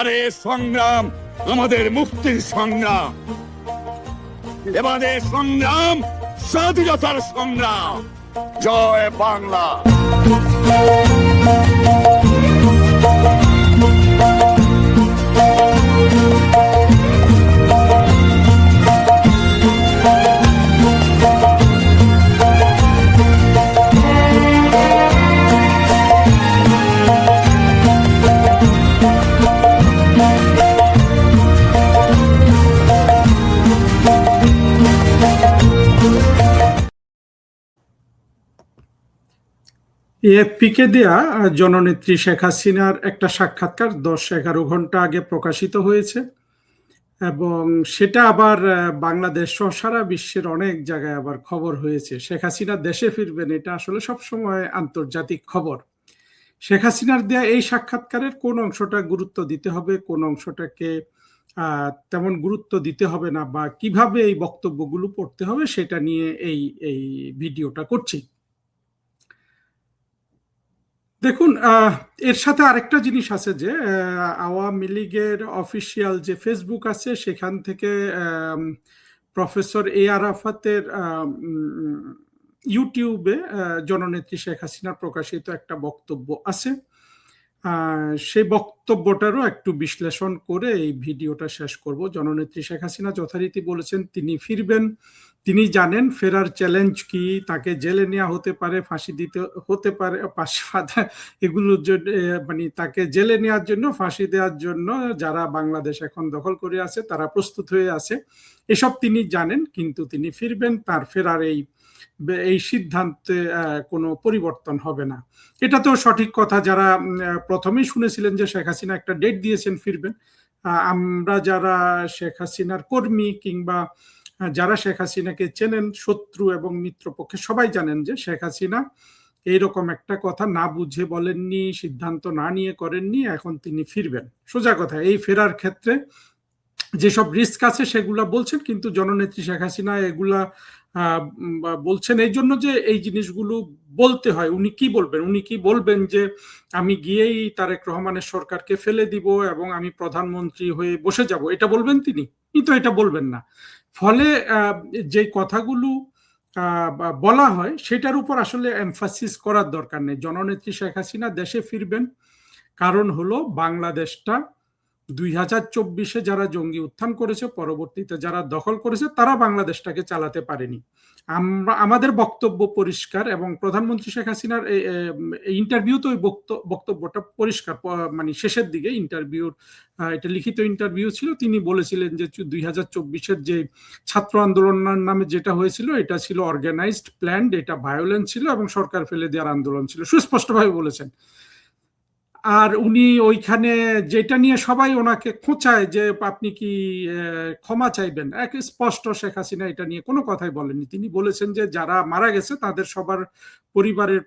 আরে সংগ্রাম আমাদের মুক্তির সংগ্রাম, এবারে সংগ্রাম স্বাধীনতার সংগ্রাম। জয় বাংলা। এএফপিকে দেয়া জননেত্রী শেখ হাসিনার একটা সাক্ষাৎকার 10-11 ঘন্টা আগে প্রকাশিত হয়েছে এবং সেটা আবার বাংলাদেশ সহ সারা বিশ্বের অনেক জায়গায় আবার খবর হয়েছে। শেখ হাসিনা দেশে ফিরবেন, এটা আসলে সবসময় আন্তর্জাতিক খবর। শেখ হাসিনার দেয়া এই সাক্ষাৎকারের কোন অংশটা গুরুত্ব দিতে হবে, কোন অংশটাকে তেমন গুরুত্ব দিতে হবে না, বা কিভাবে এই বক্তব্যগুলো পড়তে হবে, সেটা নিয়ে এই ভিডিওটা করছি। দেখুন, এর সাথে আরেকটা জিনিস আছে যে আওয়ামী লীগের অফিসিয়াল যে ফেসবুক আছে সেখান থেকে প্রফেসর এ আরাফাতের ইউটিউবে জননেত্রী শেখ হাসিনার প্রকাশিত একটা বক্তব্য আছে। সেই বক্তব্যটারও একটু বিশ্লেষণ করে এই ভিডিওটা শেষ করব। জননেত্রী শেখ হাসিনা যথারীতি বলেছেন তিনি ফিরবেন, তিনি জানেন ফেরার চ্যালেঞ্জ কি, তাকে জেলে নেওয়া হতে পারে, ফাঁসি দিতে হতে পারে, এগুলোর জন্য মানে তাকে জেলে নেওয়ার জন্য, ফাঁসি দেওয়ার জন্য যারা বাংলাদেশ এখন দখল করে আছে তারা প্রস্তুত হয়ে আছে, এসব তিনি জানেন। কিন্তু তিনি ফিরবেন, তার ফেরার এই সিদ্ধান্তে কোনো পরিবর্তন হবে না। এটা তো সঠিক কথা। যারা প্রথমেই শুনেছিলেন যে শেখ হাসিনা একটা ডেট দিয়েছেন ফিরবেন, আমরা যারা শেখ হাসিনার কর্মী কিংবা যারা শেখ হাসিনাকে চেনেন, শত্রু এবং মিত্রপক্ষে, সবাই জানেন যে শেখ হাসিনা এইরকম একটা কথা না বুঝে বলেননি, সিদ্ধান্ত না নিয়ে করেননি। এখন তিনি ফিরবেন, সোজা কথা। এই ফেরার ক্ষেত্রে যেসব রিস্ক আছে সেগুলা বলছেন, কিন্তু জননেত্রী শেখ হাসিনা এগুলা বলছেন এই জন্য যে এই জিনিসগুলো বলতে হয়। উনি কি বলবেন? উনি কি বলবেন যে আমি গিয়েই তারেক রহমানের সরকারকে ফেলে দিব এবং আমি প্রধানমন্ত্রী হয়ে বসে যাব, এটা বলবেন তিনি? কিন্তু এটা বলবেন না। ফলে যে কথাগুলো বলা হয় সেটার উপর আসলে এমফাসিস করার দরকার নেই। জননেত্রী শেখ হাসিনা দেশে ফিরবেন, কারণ হলো বাংলাদেশটা 2024-এ যারা জঙ্গি উত্থান করেছে, পরবর্তীতে যারা দখল করেছে, তারা বাংলাদেশটাকে চালাতে পারেনি। আমাদের বক্তব্য পরিষ্কার, এবং প্রধানমন্ত্রী শেখ হাসিনার ইন্টারভিউতে ওই বক্তব্যটা পরিষ্কার। মানে শেষের দিকে ইন্টারভিউর, এটা লিখিত ইন্টারভিউ ছিল, তিনি বলেছিলেন যে 2024-এর যে ছাত্র আন্দোলনের নামে যেটা হয়েছিল এটা ছিল অর্গানাইজড, প্ল্যান্ড, এটা ভায়োলেন্স ছিল এবং সরকার ফেলে দেওয়ার আন্দোলন ছিল, সুস্পষ্টভাবে বলেছেন। আর উনি ওইখানে যেটা নিয়ে সবাই ওনাকে খোঁচায় যে আপনি কি ক্ষমা চাইবেন, এক স্পষ্ট শেখ হাসিনা এটা নিয়ে কোনো কথাই বলেননি। তিনি বলেছেন যে যারা মারা গেছে তাদের সবার পরিবারের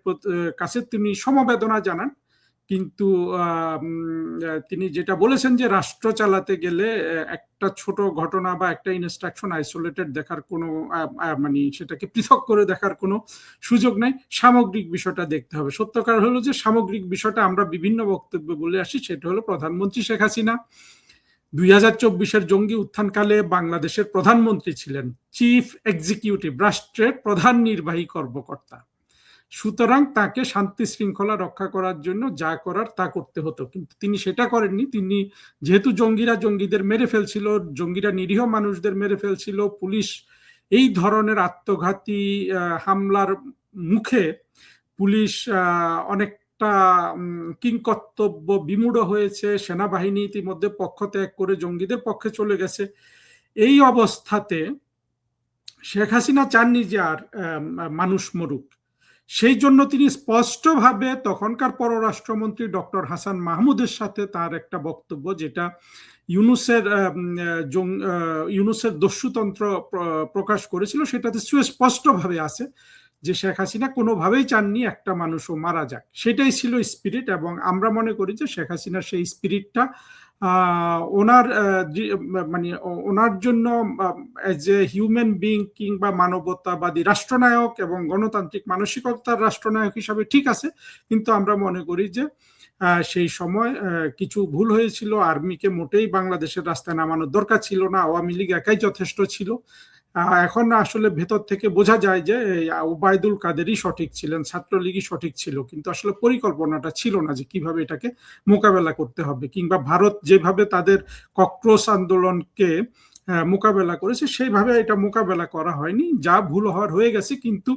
কাছে তিনি সমবেদনা জানান, কিন্তু তিনি যেটা বলেছেন যে রাষ্ট্র চালাতে গেলে একটা ছোট ঘটনা বা একটা ইনস্ট্রাকশন আইসোলেটেড দেখার কোনো মানে সেটাকে পৃথক করে দেখার কোনো সুযোগ নাই, সামগ্রিক বিষয়টা দেখতে হবে। সত্যকার হলো যে সামগ্রিক বিষয়টা আমরা বিভিন্ন বক্তব্যে বলে আসি, সেটা হলো প্রধানমন্ত্রী শেখ হাসিনা 2024-এর জঙ্গি উত্থানকালে বাংলাদেশের প্রধানমন্ত্রী ছিলেন, চিফ এক্সিকিউটিভ, রাষ্ট্রের প্রধান নির্বাহী কর্মকর্তা। সুতরাং তাকে শান্তি শৃঙ্খলা রক্ষা করার জন্য যা করার তা করতে হতো, কিন্তু তিনি সেটা করেননি। তিনি যেহেতু জঙ্গিদের মেরে ফেলছিল, জঙ্গিরা নিরীহ মানুষদের মেরে ফেলছিল, পুলিশ এই ধরনের আত্মঘাতী হামলার মুখে পুলিশ অনেকটা কিংকর্তব্য বিমূঢ় হয়েছে, সেনাবাহিনী ইতিমধ্যে পক্ষ ত্যাগ করে জঙ্গিদের পক্ষে চলে গেছে। এই অবস্থাতে শেখ হাসিনা চাননি যে আর মানুষ মরুক। সেই জন্য তিনি স্পষ্টভাবে তখনকার পররাষ্ট্রমন্ত্রী ডক্টর হাসান মাহমুদের সাথে তার একটা বক্তব্য, যেটা ইউনুসের দস্যুতন্ত্র প্রকাশ করেছিল, সেটাতে সুস্পষ্টভাবে আছে যে শেখ হাসিনা কোনোভাবেই চাননি একটা মানুষও মারা যাক। সেটাই ছিল স্পিরিট, এবং আমরা মনে করি যে শেখ হাসিনার সেই স্পিরিটটা ওনার মানে ওনার জন্য এজ এ হিউম্যান বিং কিংবা মানবতাবাদী রাষ্ট্রনায়ক এবং গণতান্ত্রিক মানসিকতার রাষ্ট্রনায়ক হিসাবে ঠিক আছে, কিন্তু আমরা মনে করি যে সেই সময় কিছু ভুল হয়েছিল, আর্মিকে মোটেই বাংলাদেশের রাস্তায় নামানোর দরকার ছিল না, আওয়ামী লীগ একাই যথেষ্ট ছিল। এখন আসলে ভেতর থেকে বোঝা যায় যে ওবায়দুল কাদেরই সঠিক ছিলেন, ছাত্রলীগই সঠিক ছিল, কিন্তু আসলে পরিকল্পনাটা ছিল না যে কিভাবে এটাকে মোকাবেলা করতে হবে, কিংবা ভারত যেভাবে তাদের ককরোচ আন্দোলনকে মোকাবেলা করেছে সেইভাবে এটা মোকাবেলা করা হয়নি। যা ভুল হওয়ার হয়ে গেছে, কিন্তু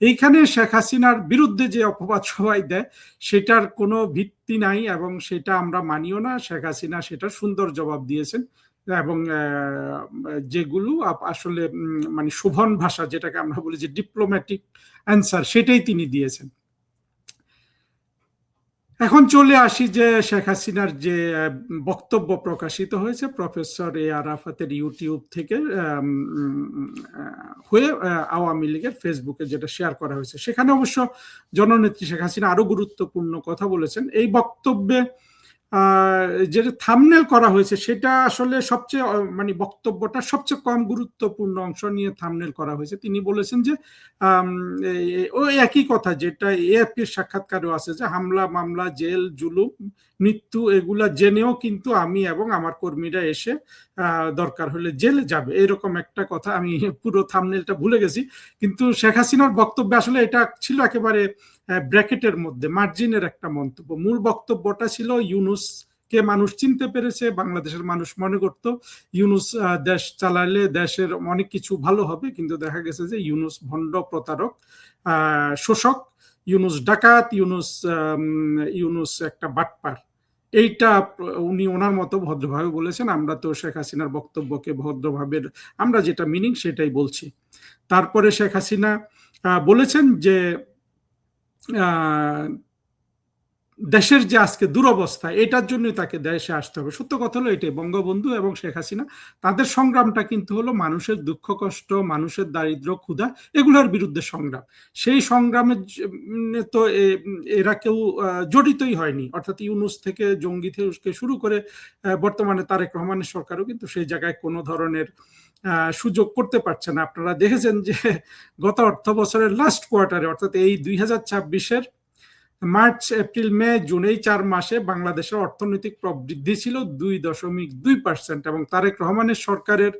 এইখানে শেখ হাসিনার বিরুদ্ধে যে অপবাদ সবাই দেয় সেটার কোনো ভিত্তি নাই, এবং সেটা আমরা মানিও না। শেখ হাসিনা সেটা সুন্দর জবাব দিয়েছেন, এবং যেগুলো আসলে মানে শোভন ভাষা, যেটাকে আমরা বলি যে ডিপ্লোম্যাটিক অ্যান্সার, সেটাই তিনি দিয়েছেন। এখন চলে আসি যে শেখ হাসিনার যে বক্তব্য প্রকাশিত হয়েছে প্রফেসর এ আরাফাতের ইউটিউব থেকে হয়ে আওয়ামী লীগের ফেসবুকে যেটা শেয়ার করা হয়েছে, সেখানে অবশ্য জননেত্রী শেখ হাসিনা আরো গুরুত্বপূর্ণ কথা বলেছেন। এই বক্তব্যে যেটা থাম্বনেল করা হয়েছে সেটা আসলে সবচেয়ে মানে বক্তব্যটা সবচেয়ে কম গুরুত্বপূর্ণ অংশ নিয়ে থাম্বনেল করা হয়েছে। তিনি বলেছেন যে ওই একই কথা যেটা এএফপির সাক্ষাৎকারও আছে, যে হামলা মামলা জেল জুলুম মৃত্যু এগুলা জেনেও কিন্তু আমি এবং আমার কর্মীরা এসে দরকার হলে জেলে যাবে, এরকম একটা কথা। আমি পুরো থাম্বনেলটা ভুলে গেছি, কিন্তু শেখ হাসিনার বক্তব্য আসলে এটা ছিল একেবারে ব্র্যাকেটের মধ্যে, মার্জিনের একটা মন্তব্য। মূল বক্তব্যটা ছিল ইউনুস কে মানুষ চিনতে পেরেছে, বাংলাদেশের মানুষ মনে করত ইউনুস দেশ চালালে দেশের অনেক কিছু ভালো হবে, কিন্তু দেখা গেছে যে ইউনুস ভণ্ড, প্রতারক, শোষক, ইউনুস ডাকাত, ইউনুস একটা বাটপার। এইটা উনি ওনার মতো ভদ্রভাবে বলেছেন। আমরা তো শেখ হাসিনার বক্তব্যকে ভদ্রভাবে আমরা যেটা মিনিং সেটাই বলছি। তারপরে শেখ হাসিনা বলেছেন যে দেশের যে আজকে দুরবস্থা, এটার জন্যই তাকে দেশে আসতে হবে। সত্য কথা হলো এটাই, বঙ্গবন্ধু এবং শেখ হাসিনা তাদের সংগ্রামটা কিন্তু হলো মানুষের দুঃখ কষ্ট, মানুষের দারিদ্র ক্ষুধা, এগুলোর বিরুদ্ধে সংগ্রাম। সেই সংগ্রামের তো এরা কেউ জড়িতই হয়নি, অর্থাৎ ইউনুস থেকে জঙ্গি থেকে শুরু করে বর্তমানে তারেক রহমানের সরকারও কিন্তু সেই জায়গায় কোনো ধরনের সুযোগ করতে পারছে না। আপনারা দেখেছেন যে গত অর্থ বছরের লাস্ট কোয়ার্টারে, অর্থাৎ এই 2026-এর মার্চ এপ্রিল মে জুন, এই 4 মাসে বাংলাদেশের অর্থনৈতিক প্রবৃদ্ধি ছিল 2.2%, এবং তারেক রহমানের সরকারের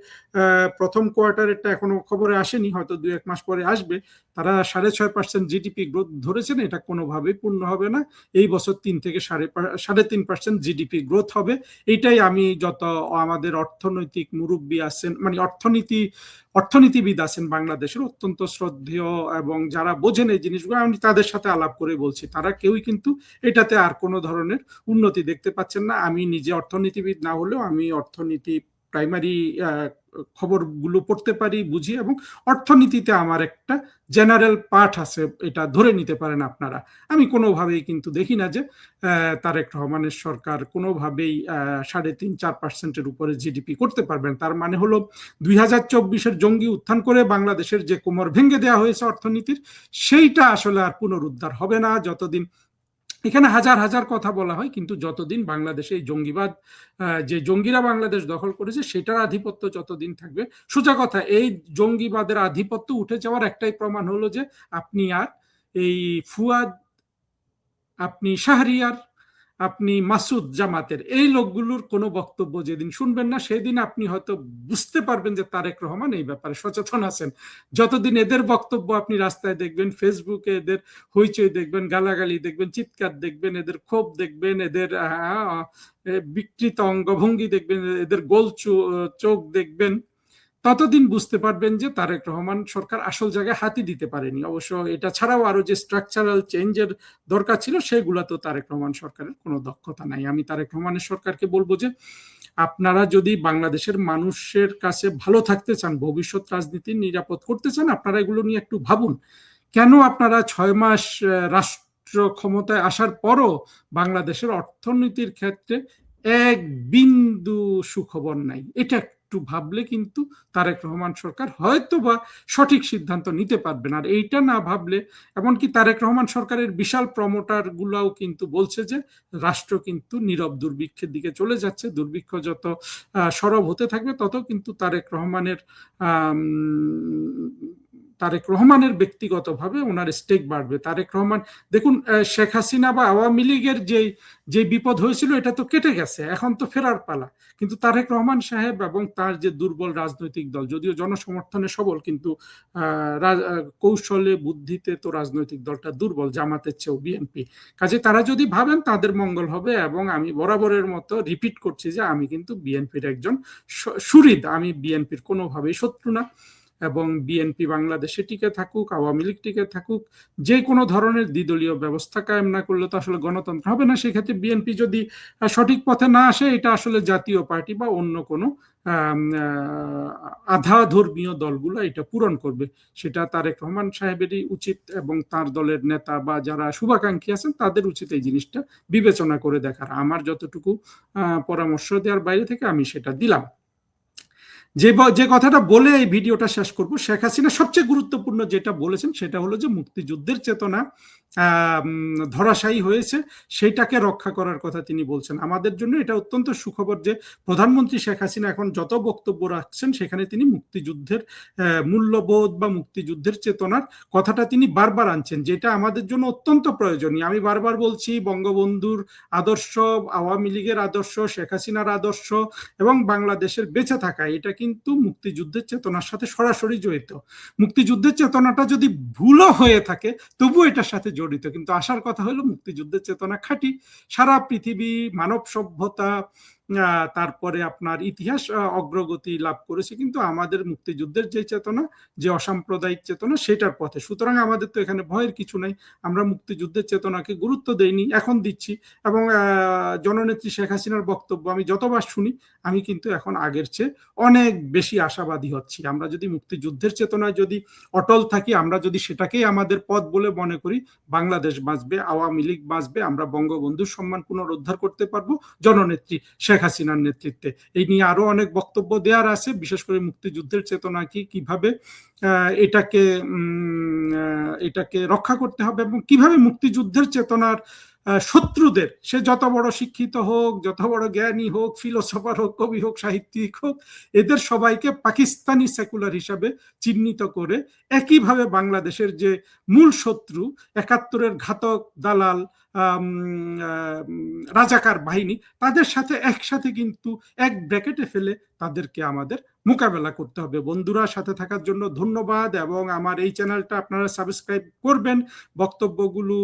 প্রথম কোয়ার্টারেরটা এখনো খবরে আসেনি, হয়তো 2-1 মাস পরে আসবে। তারা 6.5% জিডিপি গ্রোথ ধরেছেন, এটা কোনোভাবেই পূর্ণ হবে না। এই বছর 3 থেকে 3.5% জিডিপি গ্রোথ হবে। এইটাই আমি যত আমাদের অর্থনৈতিক মুরব্বী আছেন, মানে অর্থনীতিবিদ আছেন বাংলাদেশের, অত্যন্ত শ্রদ্ধেয় এবং যারা বোঝেন এই জিনিসগুলো, আমি তাদের সাথে আলাপ করে বলছি, তারা কেউই কিন্তু এটাতে আর কোনো ধরনের উন্নতি দেখতে পাচ্ছেন না। আমি নিজে অর্থনীতিবিদ না হলেও আমি অর্থনীতি প্রাইমারি খবরগুলো পড়তে পারি, বুঝি, এবং অর্থনীতিতে আমার একটা জেনারেল পাঠ আছে, এটা ধরে নিতে পারেন আপনারা। আমি কোনোভাবেই কিন্তু দেখি না যে তারেক রহমানের সরকার কোনোভাবেই 3.5-4%-এর উপরে জিডিপি করতে পারবেন। তার মানে হলো 2024-এর জঙ্গি উত্থান করে বাংলাদেশের যে কোমর ভেঙে দেওয়া হয়েছে অর্থনীতির, সেইটা আসলে আর পুনরুদ্ধার হবে না যতদিন, এখানে হাজার হাজার কথা বলা হয়, কিন্তু যতদিন বাংলাদেশে এই জঙ্গিবাদ, যে জঙ্গিরা বাংলাদেশ দখল করেছে সেটার আধিপত্য যতদিন থাকবে, সোজা কথা, এই জঙ্গিবাদের আধিপত্য উঠে যাওয়ার একটাই প্রমাণ হলো যে আপনি আর এই ফুয়াদ, আপনি শাহরিয়ার, আপনি মাসুদ জামাতের এই লোকগুলোর কোনো বক্তব্য যেদিন শুনবেন না, সেদিন আপনি হয়তো বুঝতে পারবেন যে তারেক রহমান এই ব্যাপারে সচেতন আছেন। যতদিন এদের বক্তব্য আপনি রাস্তায় দেখবেন, ফেসবুকে এদের হইচই দেখবেন, গালাগালি দেখবেন, চিৎকার দেখবেন, এদের ক্ষোভ দেখবেন, এদের বিকৃত অঙ্গভঙ্গি দেখবেন, এদের গোল চোখ দেখবেন, ততদিন বুঝতে পারবেন যে তারেক রহমান সরকার আসল জায়গায় হাতি দিতে পারেনি। অবশ্য এটা ছাড়াও আরো যে স্ট্রাকচারাল চেঞ্জের দরকার ছিল সেগুলো তো তারেক রহমান সরকারের কোনো দক্ষতা নাই। আমি তারেক রহমানের সরকারকে বলবো যে আপনারা যদি বাংলাদেশের মানুষের কাছে ভালো থাকতে চান, ভবিষ্যৎ রাজনীতি নিরাপদ করতে চান, আপনারা এগুলো নিয়ে একটু ভাবুন। কেন আপনারা 6 মাস রাষ্ট্র ক্ষমতায় আসার পরও বাংলাদেশের অর্থনীতির ক্ষেত্রে এক বিন্দু সুখবর নাই? এটা একটু ভাবলে কিন্তু তারেক রহমান সরকার হয়তো বা সঠিক সিদ্ধান্ত নিতে পারবেন। আর এইটা না ভাবলে, এমনকি তারেক রহমান সরকারের বিশাল প্রমোটার গুলাও কিন্তু বলছে যে রাষ্ট্র কিন্তু নীরব দুর্ভিক্ষের দিকে চলে যাচ্ছে, দুর্ভিক্ষ যত সরব হতে থাকবে তত কিন্তু তারেক রহমানের তারেক রহমানের ব্যক্তিগতভাবে ওনার স্টেক বাড়বে। তারেক রহমান দেখুন, শেখ হাসিনা বা আওয়ামী লীগের যে বিপদ হয়েছিল এটা তো কেটে গেছে, এখন তো ফেরার পালা। কিন্তু তারেক রহমান সাহেব এবং তার যে দুর্বল রাজনৈতিক দল, যদিও জনসমর্থনে সবল, কিন্তু কৌশলে বুদ্ধিতে তো রাজনৈতিক দলটা দুর্বল, জামাতের চেয়েও বিএনপি। কাজে তারা যদি ভাবেন তাদের মঙ্গল হবে। এবং আমি বরাবরের মতো রিপিট করছি যে আমি কিন্তু বিএনপির একজন সুহৃদ, আমি বিএনপির কোনোভাবেই শত্রু না। এবং বিএনপি বাংলাদেশে টিকে থাকুক, আওয়ামী লীগ টিকে থাকুক, যে কোনো ধরনের দ্বিদলীয় ব্যবস্থা কায়েম না করলে তো আসলে গণতন্ত্র হবে না। সেক্ষেত্রে বিএনপি যদি সঠিক পথে না আসে, এটা আসলে জাতীয় পার্টি বা অন্য কোনো আধা ধর্মীয় দলগুলো এটা পূরণ করবে। সেটা তারেক রহমান সাহেবেরই উচিত এবং তার দলের নেতা বা যারা শুভাকাঙ্ক্ষী আছেন তাদের উচিত এই জিনিসটা বিবেচনা করে দেখার। আমার যতটুকু পরামর্শ দেওয়ার বাইরে থেকে আমি সেটা দিলাম। যে কথাটা বলে এই ভিডিওটা শেষ করব, শেখ হাসিনা সবচেয়ে গুরুত্বপূর্ণ যেটা বলেছেন সেটা হলো যে মুক্তিযুদ্ধের চেতনা ধরাশায়ী হয়েছে, সেইটাকে রক্ষা করার কথা তিনি বলছেন। আমাদের জন্য এটা অত্যন্ত সুখবর যে প্রধানমন্ত্রী শেখ হাসিনা এখন যত বক্তব্য রাখছেন সেখানে তিনি মুক্তিযুদ্ধের মূল্যবোধ বা মুক্তিযুদ্ধের চেতনার কথাটা তিনি বারবার আনছেন, যেটা আমাদের জন্য অত্যন্ত প্রয়োজনীয়। আমি বারবার বলছি, বঙ্গবন্ধুর আদর্শ, আওয়ামী লীগের আদর্শ, শেখ হাসিনার আদর্শ এবং বাংলাদেশের বেঁচে থাকা, এটা কিন্তু মুক্তিযুদ্ধের চেতনার সাথে সরাসরি জড়িত। মুক্তিযুদ্ধের চেতনাটা যদি ভুলও হয়ে থাকে তবু এটার সাথে জড়িত। কিন্তু আসার কথা হলো মুক্তিযুদ্ধের চেতনা খাঁটি। সারা পৃথিবী, মানব সভ্যতা, তারপরে আপনার ইতিহাস অগ্রগতি লাভ করেছে কিন্তু আমাদের মুক্তিযুদ্ধের যে চেতনা, যে অসাম্প্রদায়িক চেতনা, সেটার পথে। সুতরাং আমাদের তো এখানে ভয়ের কিছু নাই। আমরা মুক্তিযুদ্ধের চেতনাকে গুরুত্ব দেইনি, এখন দিচ্ছি। এবং জননেত্রী শেখ হাসিনার বক্তব্য আমি যতবার শুনি আমি কিন্তু এখন আগের চেয়ে অনেক বেশি আশাবাদী হচ্ছি। আমরা যদি মুক্তিযুদ্ধের চেতনায় যদি অটল থাকি, আমরা যদি সেটাকেই আমাদের পথ বলে মনে করি, বাংলাদেশ বাঁচবে, আওয়ামী লীগ বাঁচবে, আমরা বঙ্গবন্ধুর সম্মান পুনরুদ্ধার করতে পারবো জননেত্রী শেখ হাসিনার নেতৃত্বে। এই নিয়ে আরো অনেক বক্তব্য দেওয়ার আছে, বিশেষ করে মুক্তিযুদ্ধের চেতনা কি, কিভাবে এটাকে রক্ষা করতে হবে এবং কিভাবে মুক্তিযুদ্ধের চেতনার শত্রুদের, সে যত বড় শিক্ষিত হোক, যত বড় জ্ঞানী হোক, ফিলোসফার হোক, কবি হোক, সাহিত্যিক হোক, এদের সবাইকে পাকিস্তানি সেকুলার হিসাবে চিহ্নিত করে একইভাবে বাংলাদেশের যে মূল শত্রু, ৭১-এর ঘাতক দালাল রাজাকার বাহিনী, তাদের সাথে একসাথে কিন্তু এক ব্র্যাকেটে ফেলে তাদেরকে আমাদের মোকাবেলা করতে হবে। বন্ধুরা, সাথে থাকার জন্য ধন্যবাদ। এবং আমার এই চ্যানেলটা আপনারা সাবস্ক্রাইব করবেন, বক্তব্যগুলো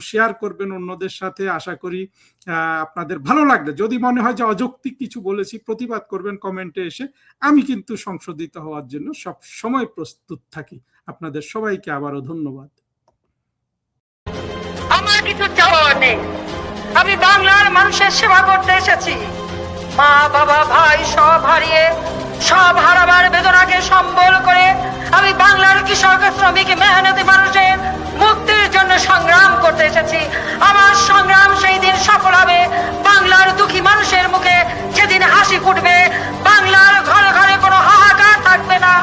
শেয়ার করবেন অন্যদের সাথে। আশা করি আপনাদের ভালো লাগবে। যদি মনে হয় যে অযৌক্তিক কিছু বলেছি, প্রতিবাদ করবেন কমেন্টে এসে। আমি কিন্তু সংশোধিত হওয়ার জন্য সব সময় প্রস্তুত থাকি। আপনাদের সবাইকে আবারও ধন্যবাদ। আমার কিছু চাওয়ার নেই, আমি বাংলার মানুষের সেবা করতে এসেছি। মা বাবা ভাই সব হারিয়ে, সব হারাবার বেদনাকে সম্বল করে আমি বাংলার কৃষক, শ্রমিক, মেহনতি মানুষের মুক্তির জন্য সংগ্রাম করতে এসেছি। আমার সংগ্রাম সেই দিন সফল হবে বাংলার দুঃখী মানুষের মুখে যেদিন হাসি ফুটবে, বাংলার ঘরে ঘরে কোনো হাহাকার থাকবে না,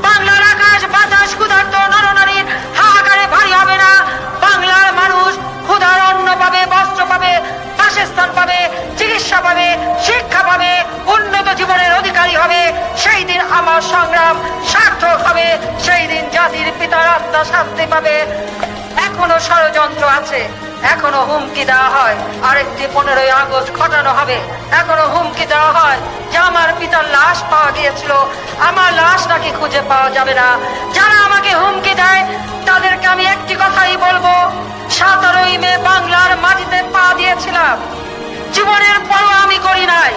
বাংলার আকাশ বাতাস ক্ষুধার্ত নরনারীর হাহাকারে ভারী হবে না, বাংলার মানুষ ক্ষুধার অন্ন পাবে, বস্ত্র পাবে, বাসস্থান পাবে, চিকিৎসা পাবে, শিক্ষা পাবে, উন্নত জীবনের অধিকারী হবে। সেই দিন আমার সংগ্রাম সার্থক হবে, সেই দিন জাতির পিতার আত্মা শান্তি পাবে। এখনো ষড়যন্ত্র আছে, এখনো হুমকি দেওয়া হয় আরেকটি 15ই আগস্ট ঘটানো হবে। এখনো হুমকি দেওয়া হয় যে আমার পিতার লাশ পাওয়া গিয়েছিল, আমার লাশ নাকি খুঁজে পাওয়া যাবে না। যারা আমাকে হুমকি দেয় তাদেরকে আমি একটি কথাই বলবো, 17ই মে বাংলার মাটিতে পা দিয়েছিলাম, জীবনের পরোয়া আমি করি নাই।